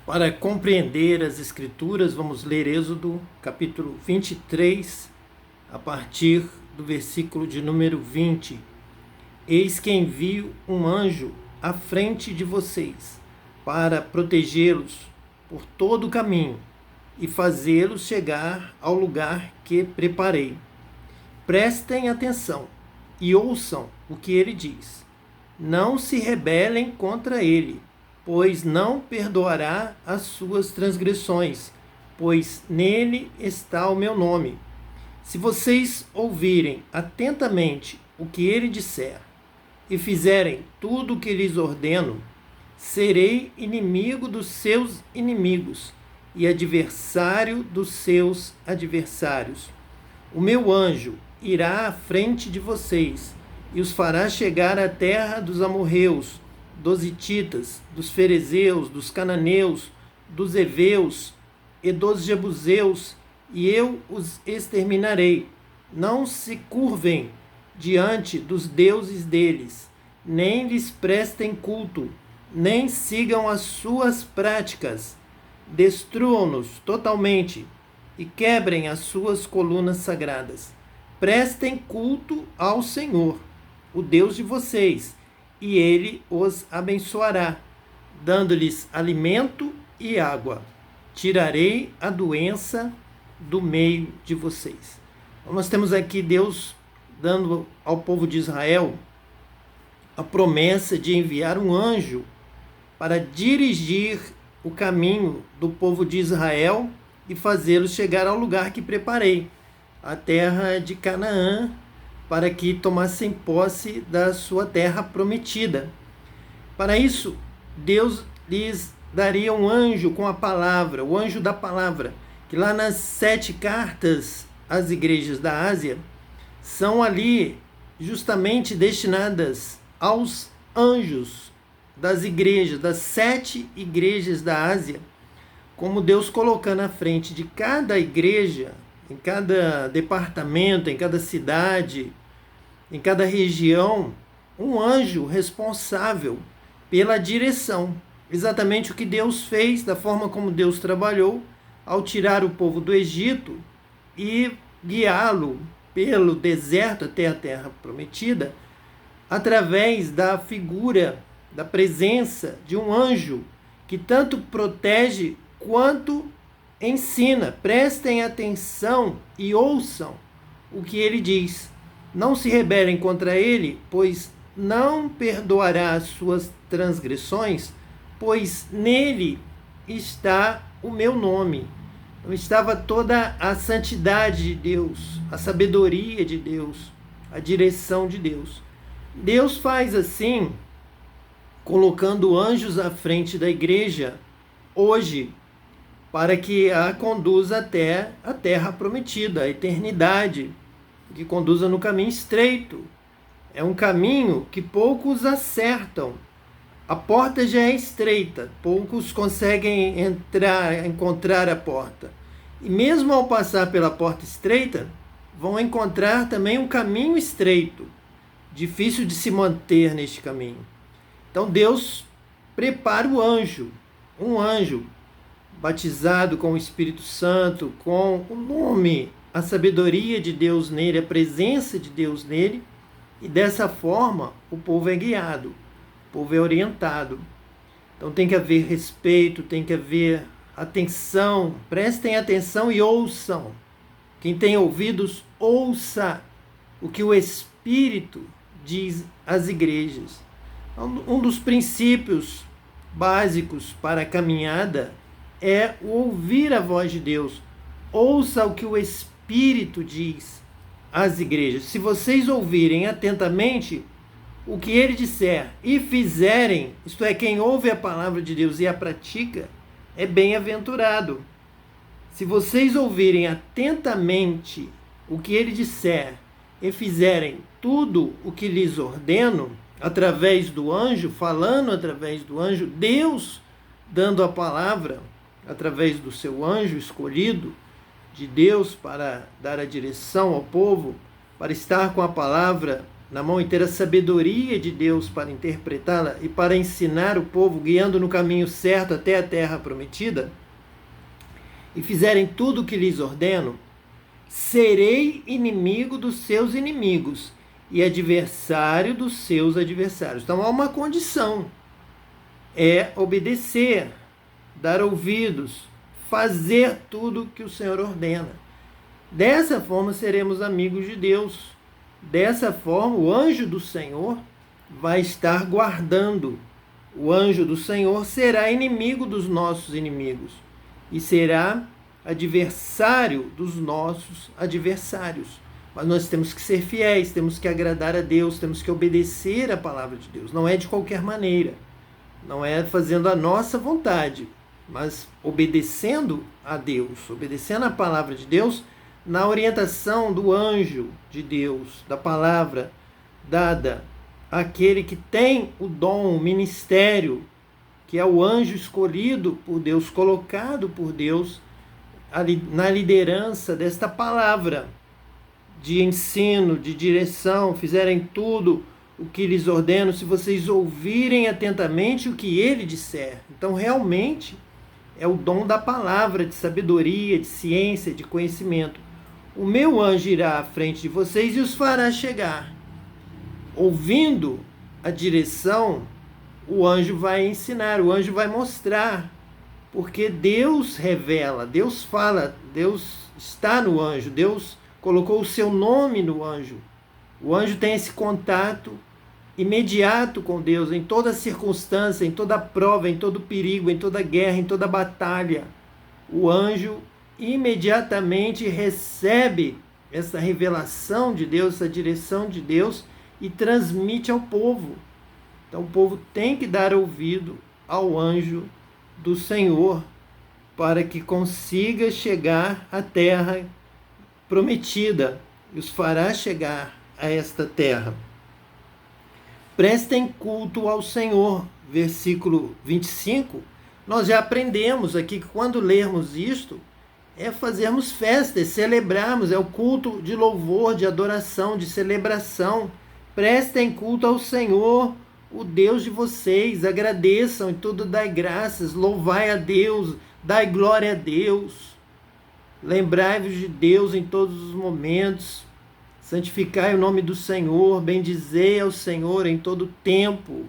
Para compreender as Escrituras, vamos ler Êxodo, capítulo 23, a partir do versículo de número 20. Eis que envio um anjo à frente de vocês, para protegê-los por todo o caminho e fazê-los chegar ao lugar que preparei. Prestem atenção e ouçam o que ele diz. Não se rebelem contra ele, pois não perdoará as suas transgressões, pois nele está o meu nome. Se vocês ouvirem atentamente o que ele disser e fizerem tudo o que lhes ordeno, serei inimigo dos seus inimigos e adversário dos seus adversários. O meu anjo irá à frente de vocês e os fará chegar à terra dos amorreus, dos hititas, dos ferezeus, dos cananeus, dos heveus e dos jebuseus, e eu os exterminarei. Não se curvem diante dos deuses deles, nem lhes prestem culto, nem sigam as suas práticas. Destruam-nos totalmente e quebrem as suas colunas sagradas. Prestem culto ao Senhor, o Deus de vocês, e ele os abençoará, dando-lhes alimento e água. Tirarei a doença do meio de vocês. Então, nós temos aqui Deus dando ao povo de Israel a promessa de enviar um anjo para dirigir o caminho do povo de Israel e fazê-los chegar ao lugar que preparei, a terra de Canaã, para que tomassem posse da sua terra prometida. Para isso, Deus lhes daria um anjo com a palavra, o anjo da palavra, que lá nas 7 cartas às igrejas da Ásia, são ali justamente destinadas aos anjos das igrejas, das 7 igrejas da Ásia, como Deus colocando à frente de cada igreja, em cada departamento, em cada cidade, em cada região, um anjo responsável pela direção. Exatamente o que Deus fez, da forma como Deus trabalhou ao tirar o povo do Egito e guiá-lo pelo deserto até a terra prometida, através da figura, da presença de um anjo que tanto protege quanto ensina. Prestem atenção e ouçam o que ele diz. Não se rebelem contra ele, pois não perdoará as suas transgressões, pois nele está o meu nome. Estava toda a santidade de Deus, a sabedoria de Deus, a direção de Deus. Deus faz assim, colocando anjos à frente da igreja hoje, para que a conduza até a terra prometida, a eternidade, que conduza no caminho estreito. É um caminho que poucos acertam. A porta já é estreita, poucos conseguem encontrar a porta. E mesmo ao passar pela porta estreita, vão encontrar também um caminho estreito, difícil de se manter neste caminho. Então Deus prepara o anjo, um anjo batizado com o Espírito Santo, com o nome, a sabedoria de Deus nele, a presença de Deus nele, e dessa forma o povo é guiado, o povo é orientado. Então tem que haver respeito, tem que haver atenção, prestem atenção e ouçam. Quem tem ouvidos, ouça o que o Espírito diz às igrejas. Um dos princípios básicos para a caminhada é o ouvir a voz de Deus. Ouça o que o Espírito diz às igrejas. Se vocês ouvirem atentamente o que ele disser e fizerem, isto é, quem ouve a palavra de Deus e a pratica, é bem-aventurado. Se vocês ouvirem atentamente o que ele disser e fizerem tudo o que lhes ordeno, através do anjo, falando através do anjo, Deus dando a palavra através do seu anjo escolhido de Deus para dar a direção ao povo, para estar com a palavra na mão e ter a sabedoria de Deus para interpretá-la e para ensinar o povo, guiando no caminho certo até a terra prometida, e fizerem tudo o que lhes ordeno, serei inimigo dos seus inimigos e adversário dos seus adversários. Então há uma condição, é obedecer, dar ouvidos, fazer tudo o que o Senhor ordena. Dessa forma seremos amigos de Deus. Dessa forma o anjo do Senhor vai estar guardando. O anjo do Senhor será inimigo dos nossos inimigos e será adversário dos nossos adversários. Mas nós temos que ser fiéis, temos que agradar a Deus, temos que obedecer a palavra de Deus. Não é de qualquer maneira, não é fazendo a nossa vontade, mas obedecendo a Deus, obedecendo a palavra de Deus, na orientação do anjo de Deus, da palavra dada àquele que tem o dom, o ministério, que é o anjo escolhido por Deus, colocado por Deus na liderança desta palavra de ensino, de direção. Fizerem tudo o que lhes ordeno, se vocês ouvirem atentamente o que ele disser. Então, realmente, é o dom da palavra, de sabedoria, de ciência, de conhecimento. O meu anjo irá à frente de vocês e os fará chegar. Ouvindo a direção, o anjo vai ensinar, o anjo vai mostrar, porque Deus revela, Deus fala, Deus está no anjo, Deus colocou o seu nome no anjo. O anjo tem esse contato imediato com Deus, em toda circunstância, em toda prova, em todo perigo, em toda guerra, em toda batalha. O anjo imediatamente recebe essa revelação de Deus, essa direção de Deus e transmite ao povo. Então o povo tem que dar ouvido ao anjo do Senhor para que consiga chegar à terra prometida e os fará chegar a esta terra. Prestem culto ao Senhor, versículo 25. Nós já aprendemos aqui que quando lermos isto, é fazermos festa, é celebrarmos, é o culto de louvor, de adoração, de celebração. Prestem culto ao Senhor, o Deus de vocês, agradeçam em tudo, dai graças, louvai a Deus, dai glória a Deus. Lembrai-vos de Deus em todos os momentos, santificai o nome do Senhor, bendizei ao Senhor em todo tempo,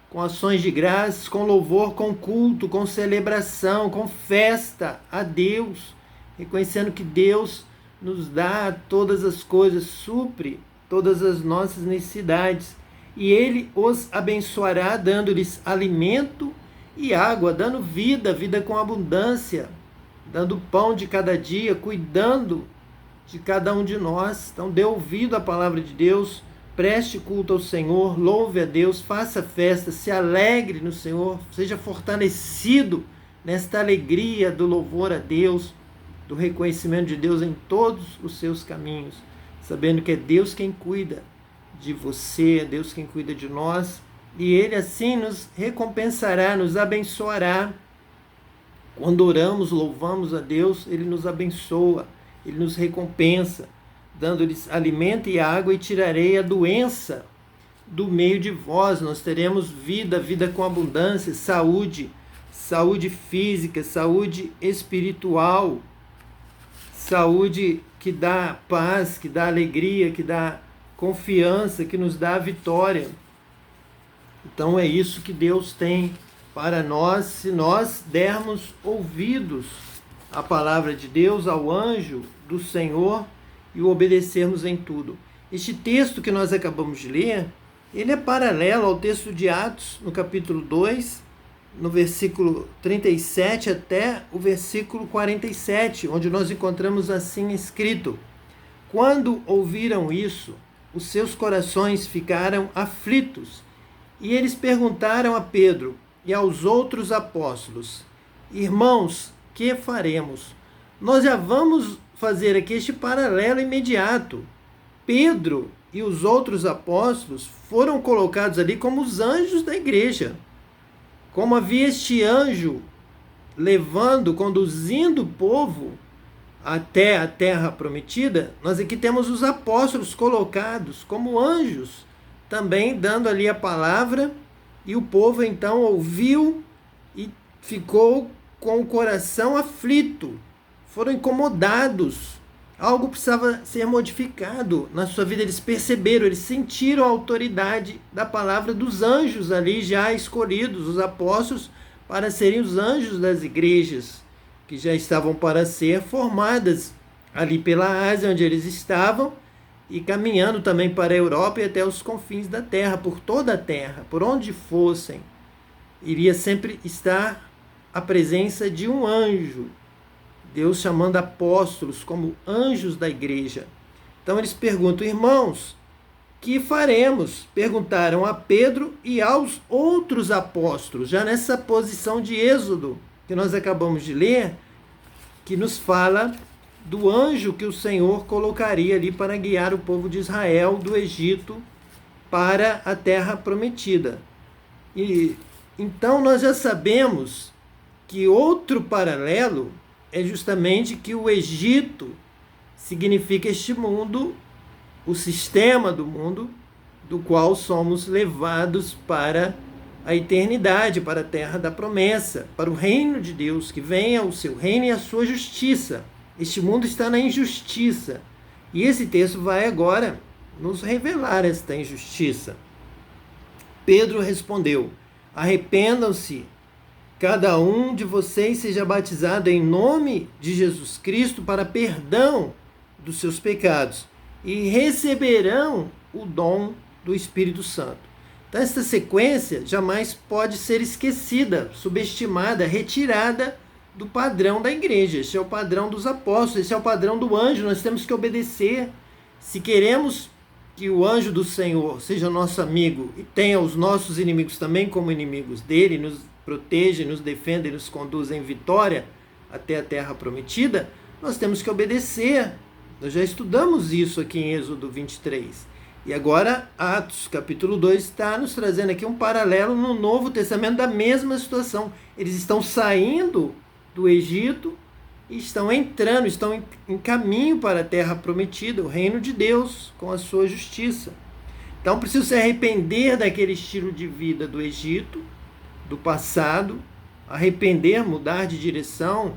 com ações de graças, com louvor, com culto, com celebração, com festa a Deus, reconhecendo que Deus nos dá todas as coisas, supre todas as nossas necessidades, e Ele os abençoará, dando-lhes alimento e água, dando vida, vida com abundância, dando pão de cada dia, cuidando de cada um de nós. Então dê ouvido à palavra de Deus, preste culto ao Senhor, louve a Deus, faça festa, se alegre no Senhor, seja fortalecido nesta alegria do louvor a Deus, do reconhecimento de Deus em todos os seus caminhos, sabendo que é Deus quem cuida de você, é Deus quem cuida de nós, e Ele assim nos recompensará, nos abençoará. Quando oramos, louvamos a Deus, Ele nos abençoa, Ele nos recompensa, dando-lhes alimento e água, e tirarei a doença do meio de vós. Nós teremos vida, vida com abundância, saúde, saúde física, saúde espiritual, saúde que dá paz, que dá alegria, que dá confiança, que nos dá a vitória. Então é isso que Deus tem para nós, se nós dermos ouvidos à palavra de Deus, ao anjo do Senhor, e o obedecermos em tudo. Este texto que nós acabamos de ler, ele é paralelo ao texto de Atos, no capítulo 2, no versículo 37 até o versículo 47, onde nós encontramos assim escrito: quando ouviram isso, os seus corações ficaram aflitos, e eles perguntaram a Pedro e aos outros apóstolos: irmãos, que faremos? Nós já vamos fazer aqui este paralelo imediato. Pedro e os outros apóstolos foram colocados ali como os anjos da igreja. Como havia este anjo levando, conduzindo o povo até a terra prometida, nós aqui temos os apóstolos colocados como anjos também dando ali a palavra, e o povo então ouviu e ficou com o coração aflito, foram incomodados. Algo precisava ser modificado na sua vida. Eles perceberam, eles sentiram a autoridade da palavra dos anjos ali já escolhidos, os apóstolos, para serem os anjos das igrejas que já estavam para ser formadas ali pela Ásia, onde eles estavam, e caminhando também para a Europa e até os confins da terra, por toda a terra, por onde fossem, iria sempre estar a presença de um anjo. Deus chamando apóstolos como anjos da igreja. Então eles perguntam: irmãos, que faremos? Perguntaram a Pedro e aos outros apóstolos, já nessa posição de Êxodo, que nós acabamos de ler, que nos fala do anjo que o Senhor colocaria ali para guiar o povo de Israel do Egito para a terra prometida. E então nós já sabemos que outro paralelo é justamente que o Egito significa este mundo, o sistema do mundo, do qual somos levados para a eternidade, para a terra da promessa, para o reino de Deus, que venha o seu reino e a sua justiça. Este mundo está na injustiça. E esse texto vai agora nos revelar esta injustiça. Pedro respondeu: arrependam-se, cada um de vocês seja batizado em nome de Jesus Cristo para perdão dos seus pecados e receberão o dom do Espírito Santo. Então, esta sequência jamais pode ser esquecida, subestimada, retirada do padrão da igreja. Esse é o padrão dos apóstolos, esse é o padrão do anjo. Nós temos que obedecer. Se queremos que o anjo do Senhor seja nosso amigo e tenha os nossos inimigos também como inimigos dele, nos proteja, nos defenda e nos conduza em vitória até a terra prometida, nós temos que obedecer. Nós já estudamos isso aqui em Êxodo 23. E agora, Atos, capítulo 2, está nos trazendo aqui um paralelo no Novo Testamento da mesma situação. Eles estão saindo do Egito e estão entrando, estão em caminho para a terra prometida, o reino de Deus, com a sua justiça. Então, precisam se arrepender daquele estilo de vida do Egito, do passado, arrepender, mudar de direção,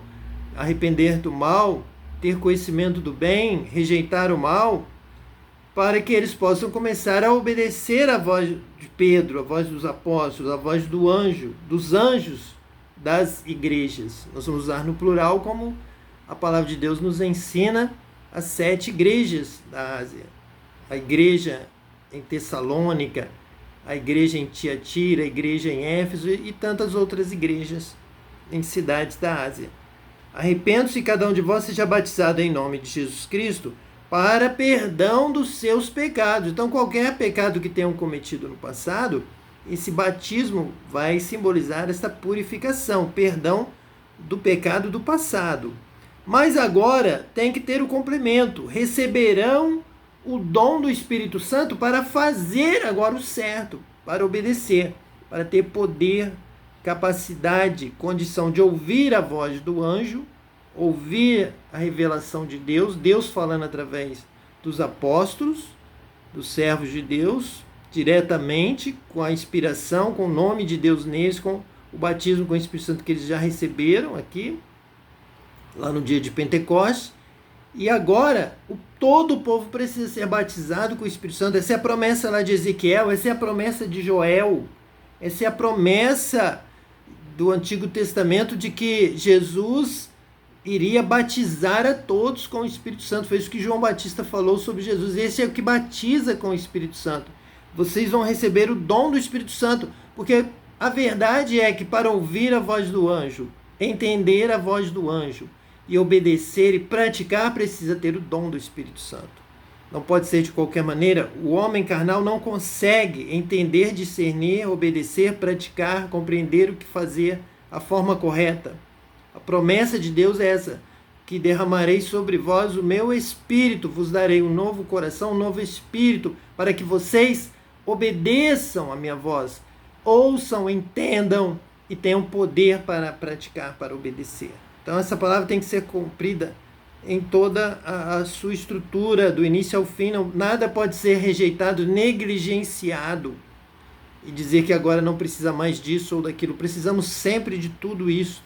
arrepender do mal, ter conhecimento do bem, rejeitar o mal, para que eles possam começar a obedecer a voz de Pedro, a voz dos apóstolos, a voz do anjo, dos anjos das igrejas. Nós vamos usar no plural como a palavra de Deus nos ensina as 7 igrejas da Ásia. A igreja em Tessalônica, a igreja em Tiatira, a igreja em Éfeso e tantas outras igrejas em cidades da Ásia. Arrependo-se, cada um de vós seja batizado em nome de Jesus Cristo para perdão dos seus pecados. Então, qualquer pecado que tenham cometido no passado, esse batismo vai simbolizar esta purificação, perdão do pecado do passado. Mas agora tem que ter o complemento: receberão o dom do Espírito Santo para fazer agora o certo, para obedecer, para ter poder, capacidade, condição de ouvir a voz do anjo, ouvir a revelação de Deus, Deus falando através dos apóstolos, dos servos de Deus, diretamente, com a inspiração, com o nome de Deus neles, com o batismo com o Espírito Santo que eles já receberam aqui, lá no dia de Pentecostes. E agora, todo o povo precisa ser batizado com o Espírito Santo. Essa é a promessa lá de Ezequiel, essa é a promessa de Joel, essa é a promessa do Antigo Testamento de que Jesus iria batizar a todos com o Espírito Santo. Foi isso que João Batista falou sobre Jesus. Esse é o que batiza com o Espírito Santo. Vocês vão receber o dom do Espírito Santo, porque a verdade é que para ouvir a voz do anjo, entender a voz do anjo, e obedecer e praticar, precisa ter o dom do Espírito Santo. Não pode ser de qualquer maneira. O homem carnal não consegue entender, discernir, obedecer, praticar, compreender o que fazer, a forma correta. A promessa de Deus é essa: que derramarei sobre vós o meu Espírito, vos darei um novo coração, um novo Espírito, para que vocês obedeçam a minha voz, ouçam, entendam e tenham poder para praticar, para obedecer. Então essa palavra tem que ser cumprida em toda a sua estrutura, do início ao fim. Não, nada pode ser rejeitado, negligenciado, e dizer que agora não precisa mais disso ou daquilo. Precisamos sempre de tudo isso.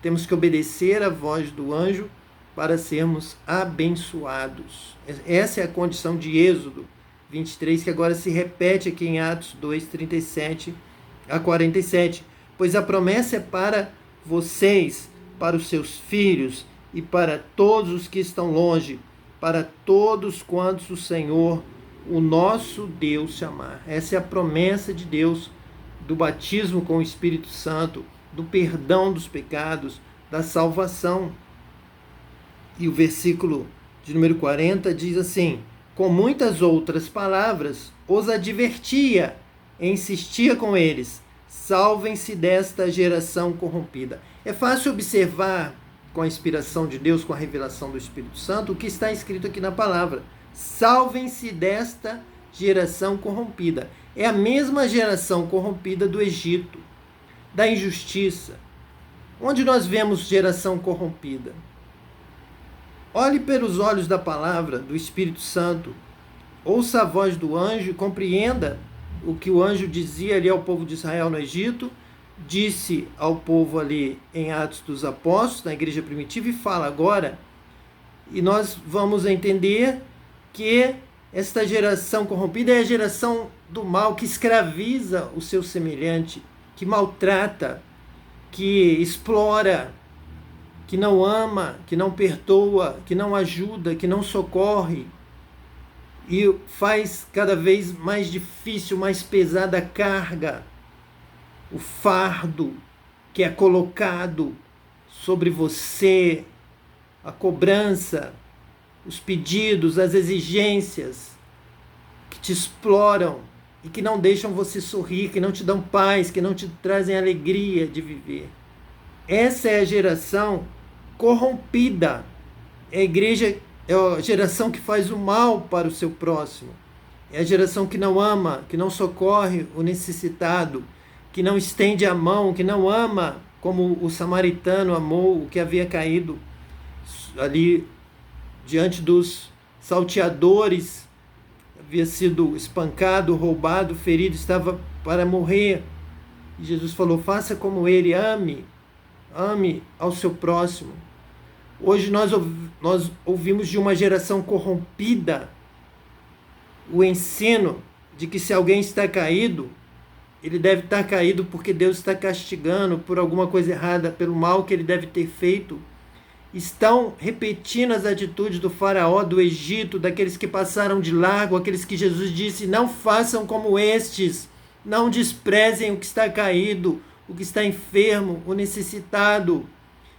Temos que obedecer à voz do anjo para sermos abençoados. Essa é a condição de Êxodo 23, que agora se repete aqui em Atos 2, 37 a 47. Pois a promessa é para vocês, para os seus filhos e para todos os que estão longe, para todos quantos o Senhor, o nosso Deus, chamar. Essa é a promessa de Deus do batismo com o Espírito Santo, do perdão dos pecados, da salvação. E o versículo de número 40 diz assim: com muitas outras palavras os advertia, insistia com eles: salvem-se desta geração corrompida. É fácil observar, com a inspiração de Deus, com a revelação do Espírito Santo, o que está escrito aqui na palavra. Salvem-se desta geração corrompida. É a mesma geração corrompida do Egito, da injustiça. Onde nós vemos geração corrompida? Olhe pelos olhos da palavra, do Espírito Santo. Ouça a voz do anjo e compreenda o que o anjo dizia ali ao povo de Israel no Egito, disse ao povo ali em Atos dos Apóstolos, na igreja primitiva, e fala agora. E nós vamos entender que esta geração corrompida é a geração do mal, que escraviza o seu semelhante, que maltrata, que explora, que não ama, que não perdoa, que não ajuda, que não socorre, e faz cada vez mais difícil, mais pesada a carga, o fardo que é colocado sobre você, a cobrança, os pedidos, as exigências que te exploram e que não deixam você sorrir, que não te dão paz, que não te trazem alegria de viver. Essa é a geração corrompida. É a geração que faz o mal para o seu próximo. É a geração que não ama, que não socorre o necessitado, que não estende a mão, que não ama como o samaritano amou o que havia caído ali diante dos salteadores, havia sido espancado, roubado, ferido, estava para morrer. E Jesus falou: faça como ele, ame ao seu próximo. Hoje nós ouvimos de uma geração corrompida o ensino de que se alguém está caído, ele deve estar caído porque Deus está castigando por alguma coisa errada, pelo mal que ele deve ter feito. Estão repetindo as atitudes do faraó, do Egito, daqueles que passaram de largo, aqueles que Jesus disse: não façam como estes, não desprezem o que está caído, o que está enfermo, o necessitado.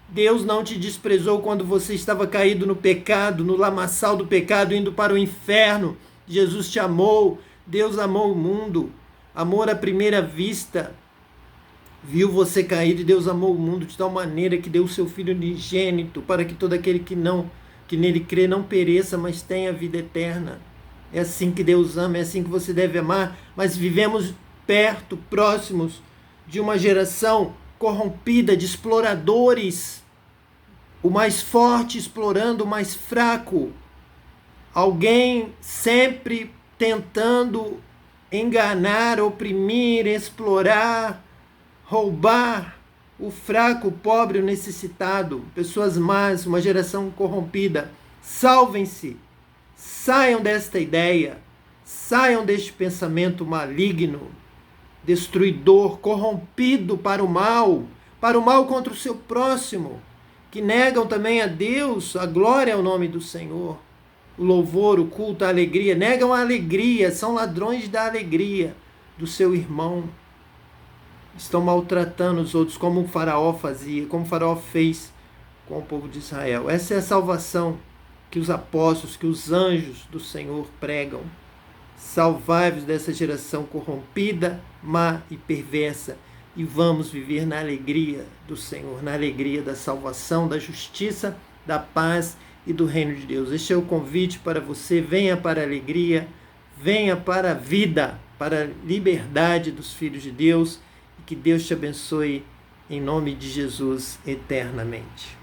Deus não te desprezou quando você estava caído no pecado, no lamaçal do pecado, indo para o inferno. Jesus te amou, Deus amou o mundo, amor à primeira vista. Viu você caído e Deus amou o mundo de tal maneira que deu o seu Filho unigênito para que todo aquele que nele crê não pereça, mas tenha vida eterna. É assim que Deus ama, é assim que você deve amar. Mas vivemos perto, próximos de uma geração corrompida, de exploradores. O mais forte explorando o mais fraco. Alguém sempre tentando enganar, oprimir, explorar, roubar o fraco, o pobre, o necessitado. Pessoas más, uma geração corrompida. Salvem-se. Saiam desta ideia. Saiam deste pensamento maligno, destruidor, corrompido para o mal contra o seu próximo, que negam também a Deus, a glória ao nome do Senhor, o louvor, o culto, a alegria, negam a alegria, são ladrões da alegria do seu irmão. Estão maltratando os outros como o faraó fazia, como o faraó fez com o povo de Israel. Essa é a salvação que os apóstolos, que os anjos do Senhor pregam. Salvai-vos dessa geração corrompida, má e perversa, e vamos viver na alegria do Senhor, na alegria da salvação, da justiça, da paz e do reino de Deus. Este é o convite para você. Venha para a alegria, venha para a vida, para a liberdade dos filhos de Deus, e que Deus te abençoe em nome de Jesus eternamente.